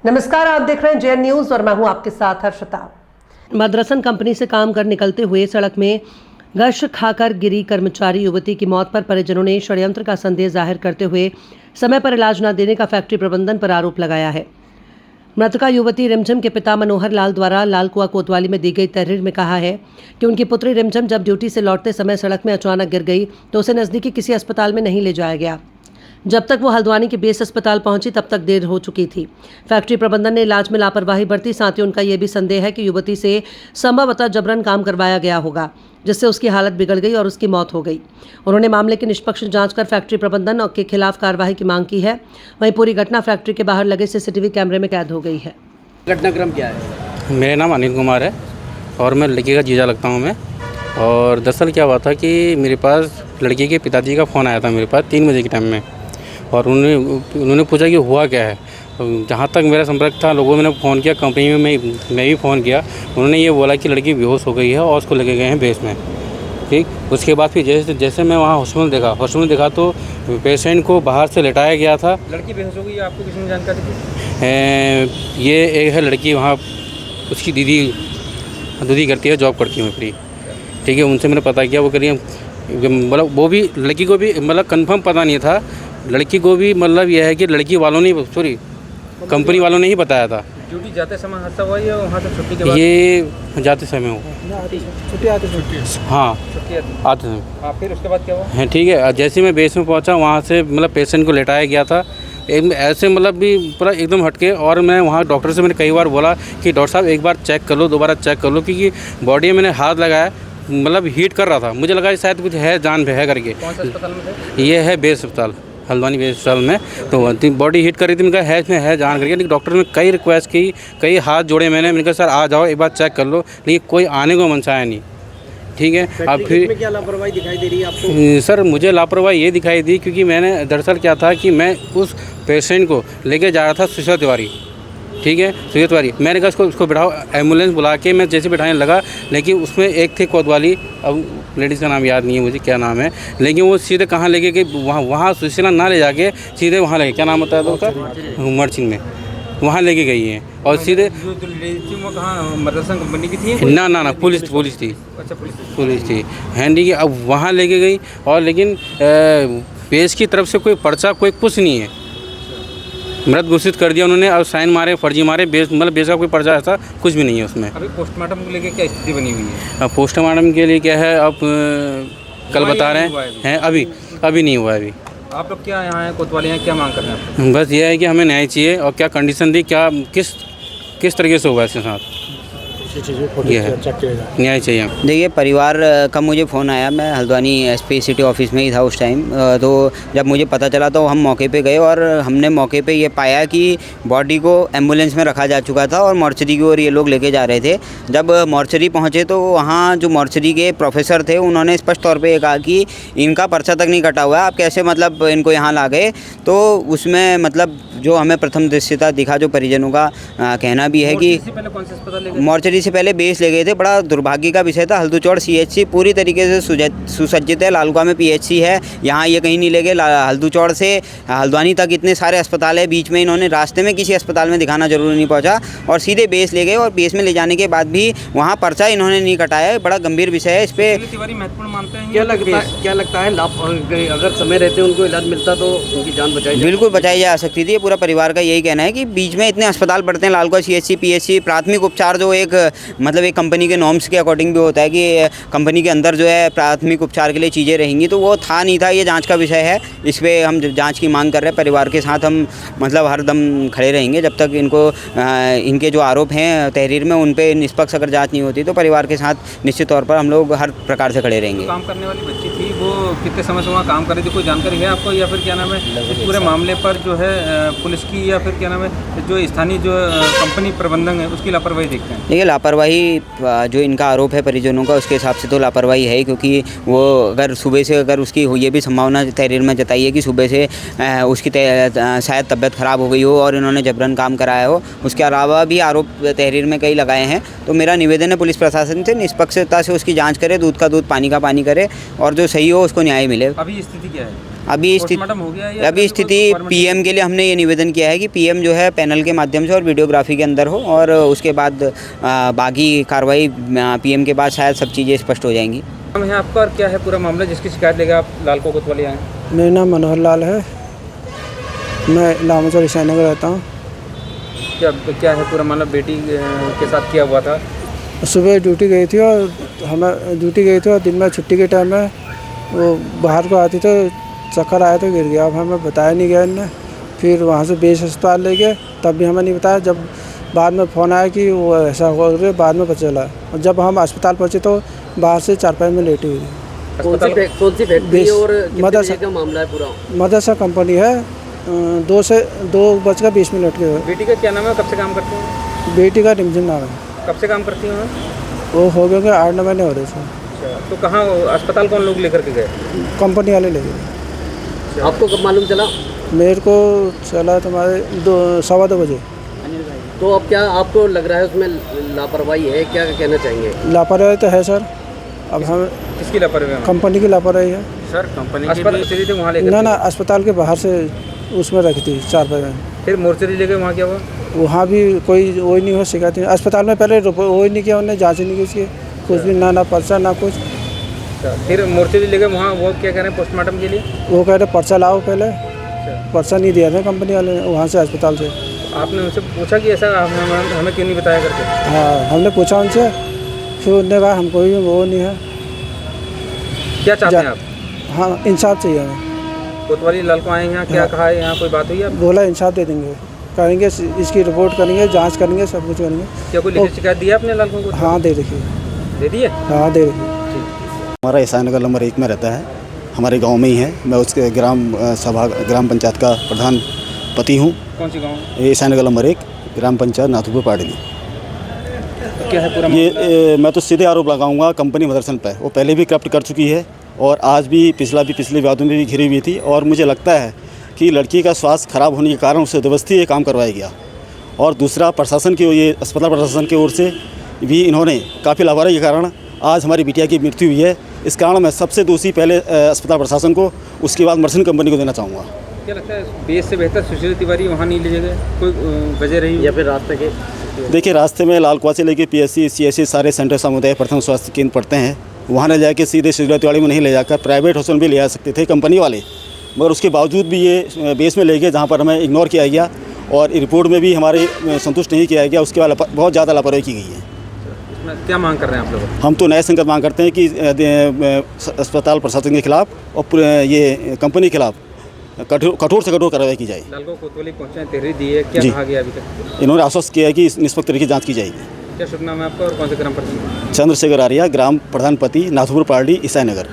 नमस्कार, आप देख रहे हैं जेएन न्यूज और मैं हूं आपके साथ हर्षिता। मद्रासन कंपनी से काम कर निकलते हुए सड़क में गश खाकर गिरी कर्मचारी युवती की मौत पर परिजनों ने षड्यंत्र का संदेह जाहिर करते हुए समय पर इलाज न देने का फैक्ट्री प्रबंधन पर आरोप लगाया है। मृतका युवती रिमझिम के पिता मनोहर लाल द्वारा लालकुआं कोतवाली में दी गई तहरीर में कहा है कि उनकी पुत्री रिमझिम जब ड्यूटी से लौटते समय सड़क में अचानक गिर गई तो उसे नजदीकी किसी अस्पताल में नहीं ले जाया गया। जब तक वो हल्द्वानी के बेस अस्पताल पहुंची तब तक देर हो चुकी थी। फैक्ट्री प्रबंधन ने इलाज में लापरवाही बरती। साथ ही उनका यह भी संदेह है कि युवती से संभवतः जबरन काम करवाया गया होगा, जिससे उसकी हालत बिगड़ गई और उसकी मौत हो गई। उन्होंने मामले की निष्पक्ष जांच कर फैक्ट्री प्रबंधन के खिलाफ कार्रवाई की मांग की है। वहीं पूरी घटना फैक्ट्री के बाहर लगे सीसीटीवी कैमरे में कैद हो गई है। घटनाक्रम क्या है? मेरा नाम अनिल कुमार है और मैं लड़की का जीजा लगता हूँ मैं। और दरअसल क्या हुआ था कि मेरे पास लड़की के पिताजी का फ़ोन आया था मेरे पास 3 बजे के टाइम में, और उन्होंने पूछा कि हुआ क्या है। जहाँ तक मेरा संपर्क था, लोगों ने फ़ोन किया, कंपनी में मैं भी फ़ोन किया। उन्होंने ये बोला कि लड़की बेहोश हो गई है और उसको लेके गए हैं बेस में। ठीक, उसके बाद फिर जैसे मैं वहाँ हॉस्पिटल देखा तो पेशेंट को बाहर से लेटाया गया था। लड़की बेहोश हो गई है, आपको किसी ने जानकारी दी? ये एक है लड़की, वहाँ उसकी दीदी करती है, जॉब करती है फ्री। ठीक है, उनसे मैंने पता किया, वो करिए मतलब वो भी लड़की को भी मतलब कंफर्म पता नहीं था। लड़की को भी मतलब यह है कि लड़की वालों ने कंपनी वालों ने ही बताया था। ड्यूटी जाते समय हादसा हुआ या वहाँ से छुट्टी के बाद? ये जाते समय हो, छुट्टी हाँ छुट्टी आते समय। हाँ, फिर उसके बाद क्या हुआ? है ठीक है, जैसे मैं बेस में पहुंचा वहाँ से मतलब पेशेंट को लेटाया गया था ऐसे मतलब भी पूरा एकदम हटके। और मैं वहाँ डॉक्टर से मैंने कई बार बोला कि डॉक्टर साहब एक बार चेक कर लो, दोबारा चेक कर लो, क्योंकि बॉडी में मैंने हाथ लगाया, मतलब हीट कर रहा था। मुझे लगा शायद कुछ है, जान पे है करके। कौन सा अस्पताल में थे? ये है बेस अस्पताल, हल्द्वानी बेस अस्पताल में। तो बॉडी हीट कर रही थी, मैंने कहा है इसमें है जान करके। लेकिन डॉक्टर ने कई रिक्वेस्ट की, कई हाथ जोड़े मैंने कहा सर आ जाओ एक बार चेक कर लो, लेकिन कोई आने को मनसाया नहीं। ठीक है, अब फिर क्या लापरवाही दिखाई दे रही है आपको? सर मुझे लापरवाही ये दिखाई दी क्योंकि मैंने दरअसल क्या था कि मैं उस पेशेंट को लेके जा रहा था सुशील तिवारी। ठीक है, सुशील तिवारी, मैंने कहा उसको बिठाओ, एम्बुलेंस बुला के मैं जैसे बिठाने लगा, लेकिन उसमें एक थे कोतवाली, अब लेडीज़ का नाम याद नहीं है मुझे क्या नाम है, लेकिन वो सीधे कहाँ लेके गई, वहाँ सुशीला ना ले जाके सीधे वहाँ लेके, क्या नाम होता है तो उसका, मर्चिंग में वहाँ लेके गई हैं। और सीधे जो लेडीज थी वो कहाँ, मद्रासन कंपनी की थी? ना पुलिस थी। अच्छा, पुलिस थी हैंडी की। अब वहाँ लेके गई और लेकिन बेस की तरफ से कोई पर्चा कोई कुछ नहीं है, मृत घोषित कर दिया उन्होंने और साइन मारे, फर्जी मारे। बेस मतलब बेस का कोई पर्चा ऐसा कुछ भी नहीं है उसमें। अभी पोस्टमार्टम को लेके क्या स्थिति बनी हुई है? अब पोस्टमार्टम के लिए क्या है, अब कल बता रहे हैं, अभी नहीं हुआ है अभी। आप लोग क्या यहाँ हैं कोतवाली हैं, क्या मांग कर रहे हैं? बस ये है कि हमें न्याय चाहिए और क्या कंडीशन थी, क्या किस तरीके से हुआ इसके साथ, ये है न्याय चाहिए। देखिए, परिवार का मुझे फ़ोन आया, मैं हल्द्वानी एसपी सिटी ऑफिस में ही था उस टाइम। तो जब मुझे पता चला तो हम मौके पे गए और हमने मौके पे ये पाया कि बॉडी को एम्बुलेंस में रखा जा चुका था और मॉर्चरी की ओर ये लोग लेके जा रहे थे। जब मॉर्चरी पहुँचे तो वहाँ जो मॉर्चरी के प्रोफेसर थे उन्होंने स्पष्ट तौर पर ये कहा कि इनका पर्चा तक नहीं कटा हुआ है, आप कैसे मतलब इनको यहाँ ला गए। तो उसमें मतलब जो हमें प्रथम दृश्यता दिखा, जो परिजनों का कहना भी है कि मॉर्चरी से पहले बेस ले गए थे। बड़ा दुर्भाग्य का विषय था। हल्दूचौड़ सीएचसी पूरी तरीके से सुसज्जित है, लालकुआं में पीएचसी है, यहाँ ये कहीं नहीं ले गए। हल्दूचौड़ से हल्द्वानी तक इतने सारे अस्पताल है, बीच में इन्होंने रास्ते में किसी अस्पताल में दिखाना जरूरी नहीं पहुँचा और सीधे बेस ले गए। और बेस में ले जाने के बाद भी वहाँ पर्चा इन्होंने नहीं कटाया। बड़ा गंभीर विषय है। इस पर महत्वपूर्ण मानते हैं। क्या लगता है अगर समय रहते उनको इलाज मिलता तो उनकी जान बचाई? बिल्कुल बचाई जा सकती थी। पूरा परिवार का यही कहना है कि बीच में इतने अस्पताल पड़ते हैं, लालकुआं सीएचसी, पीएचसी, प्राथमिक उपचार जो एक मतलब एक कंपनी के नॉर्म्स के अकॉर्डिंग भी होता है कि कंपनी के अंदर जो है प्राथमिक उपचार के लिए चीज़ें रहेंगी, तो वो था नहीं था। ये जांच का विषय है, इस पर हम जांच की मांग कर रहे हैं। परिवार के साथ हम मतलब हर दम खड़े रहेंगे जब तक इनके जो आरोप हैं तहरीर में उन पर निष्पक्ष अगर जाँच नहीं होती, तो परिवार के साथ निश्चित तौर पर हम लोग हर प्रकार से खड़े रहेंगे। काम करने वाली बच्ची थी, वो कितने समय से वहाँ काम कर रही थी, कोई जानकारी है आपको, या फिर क्या नाम है इस पूरे मामले पर जो है पुलिस की या फिर क्या नाम है जो स्थानीय जो कंपनी प्रबंधन है उसकी लापरवाही देखते हैं? देखिए, लापरवाही जो इनका आरोप है परिजनों का, उसके हिसाब से तो लापरवाही है, क्योंकि वो अगर सुबह से अगर उसकी ये भी संभावना तहरीर में जताई है कि सुबह से उसकी शायद तबीयत ख़राब हो गई हो और इन्होंने जबरन काम कराया हो। उसके अलावा भी आरोप तहरीर में कई लगाए हैं। तो मेरा निवेदन है पुलिस प्रशासन से, निष्पक्षता से उसकी जाँच करे, दूध का दूध पानी का पानी करे और जो सही हो उसको न्याय मिले। अभी स्थिति क्या है? अभी पोस्टमार्टम हो गया या अभी फिर स्थिति कोई formality? पीएम के लिए हमने ये निवेदन किया है कि पीएम जो है पैनल के माध्यम से और वीडियोग्राफी के अंदर हो, और उसके बाद बाकी कार्रवाई पीएम के बाद शायद सब चीज़ें स्पष्ट हो जाएंगी। नाम है आपका और क्या है पूरा मामला जिसकी शिकायत लेकर आप लालको कोतवाली आए? मेरा नाम मनोहर लाल है, मैं लामचौर ईसाईनगर रहता हूँ। क्या है पूरा मामला? बेटी के साथ किया हुआ था। सुबह ड्यूटी गई थी और दिन में छुट्टी के टाइम में वो बाहर को आती तो चक्कर आया तो गिर गया। अब हमें बताया नहीं गया इनने, फिर वहाँ से बेस अस्पताल ले गए, तब भी हमें नहीं बताया। जब बाद में फ़ोन आया कि वो ऐसा हुआ, बाद में पता चला। और जब हम अस्पताल पहुँचे तो बाहर से चारपाई में लेटी हुई थी। कौन सी फैक्ट्री और कितने बजे का मामला है पूरा? मदरसा कंपनी है, 2:20 के। बेटी का क्या नाम है? कब से काम करती हैं? बेटी का रिमझिम नाम है। कब से काम करती हैं? वो हो गए 8-9 महीने हो रहे थे। अच्छा, तो कहाँ अस्पताल कौन लोग लेकर के गए? कंपनी वाले ले गए। आपको कब मालूम चला? मेरे को चला तुम्हारे 2:15 बजे। तो अब क्या आपको लग रहा है उसमें लापरवाही है, क्या कहना चाहेंगे? लापरवाही तो है सर। अब हम किसकी लापरवाही? कंपनी की लापरवाही है सर कंपनी अस्पताल थे वहाँ लेकर? ना, अस्पताल के बाहर से उसमें रखी थी चारपाई में। फिर मोर्चरी लेके वहाँ क्या हुआ? वहाँ भी कोई वही नहीं हुआ, शिकायत नहीं। अस्पताल में पहले वही नहीं किया उन्होंने, जाँच नहीं की उसकी, कुछ भी ना पर्चा ना कुछ। फिर मोर्चरी लेके वहाँ वो क्या कह रहे हैं पोस्टमार्टम के लिए? वो कह रहे पर्चा लाओ पहले। पर्चा नहीं दिया था कंपनी वाले ने वहाँ से, अस्पताल से। आपने उनसे पूछा कि ऐसा हमें क्यों नहीं बताया करके? हाँ, हमने पूछा उनसे, फिर उन्होंने कहा हमको भी वो नहीं है। क्या चाहते हैं आप? हाँ, इंसाफ चाहिए हमें। कोतवाली लालको आए हैं यहाँ, क्या कहा है? यहाँ कोई बात हुई है? बोला इंसाफ दे देंगे, करेंगे, इसकी रिपोर्ट करेंगे, जांच करेंगे, सब कुछ करेंगे। क्या कोई लिखित शिकायत दी है आपने लालको को? हाँ, दे रखी दे दी है? हाँ, दे रखी। हमारा ईसाईनगर नंबर 1 में रहता है, हमारे गांव में ही है। मैं उसके ग्राम पंचायत का प्रधान पति हूँ। कौन सी गाँव? ये ईसाईनगर नंबर 1 ग्राम पंचायत नाथुपुर पाड़ली। क्या है पूरा ये मैं तो सीधे आरोप लगाऊंगा कंपनी मदरसन पर। वो पहले भी करप्ट कर चुकी है और आज भी पिछले विवादों में भी घिरी हुई थी। और मुझे लगता है कि लड़की का स्वास्थ्य खराब होने के कारण उससे ज़बरदस्ती ये काम करवाया गया। और दूसरा, प्रशासन की ये अस्पताल प्रशासन की ओर से भी इन्होंने काफ़ी लापरवाही के कारण आज हमारी बिटिया की मृत्यु हुई है। इस कारण मैं सबसे दोषी पहले अस्पताल प्रशासन को, उसके बाद मदरसन कंपनी को देना चाहूँगा। क्या लगता है बेस से बेहतर सुशील तिवारी वहाँ नहीं ले गए? कोई वजह रही या फिर रास्ते के? देखिए, रास्ते में लालकुआं से लेके PSC CSC सारे सेंटर सामुदायिक प्रथम स्वास्थ्य केंद्र पड़ते हैं। वहाँ ले जाके सीधे सुशील तिवारी में नहीं ले जाकर प्राइवेट हॉस्पिटल भी ले जा सकते थे कंपनी वाले, मगर उसके बावजूद भी ये बेस में ले गए, जहाँ पर हमें इग्नोर किया गया और रिपोर्ट में भी हमारे संतुष्ट नहीं किया गया। उसके बाद बहुत ज़्यादा लापरवाही की गई है। इसमें क्या मांग कर रहे हैं आप लोग? हम तो न्याय संगत मांग करते हैं कि अस्पताल प्रशासन के खिलाफ और ये कंपनी के खिलाफ कठोर से कठोर कार्रवाई की जाए। लालको कोतवाली पहुँचे, तहरीर दी है, क्या कहा गया अभी तक? इन्होंने आश्वस्त किया है कि निष्पक्ष तरीके से जाँच की जाएगी। क्या शुभ नाम है आपका और कौन से ग्राम पंचायत? चंद्रशेखर आर्या, ग्राम प्रधान पति, नाथुपुर पार्टी, ईसाईनगर।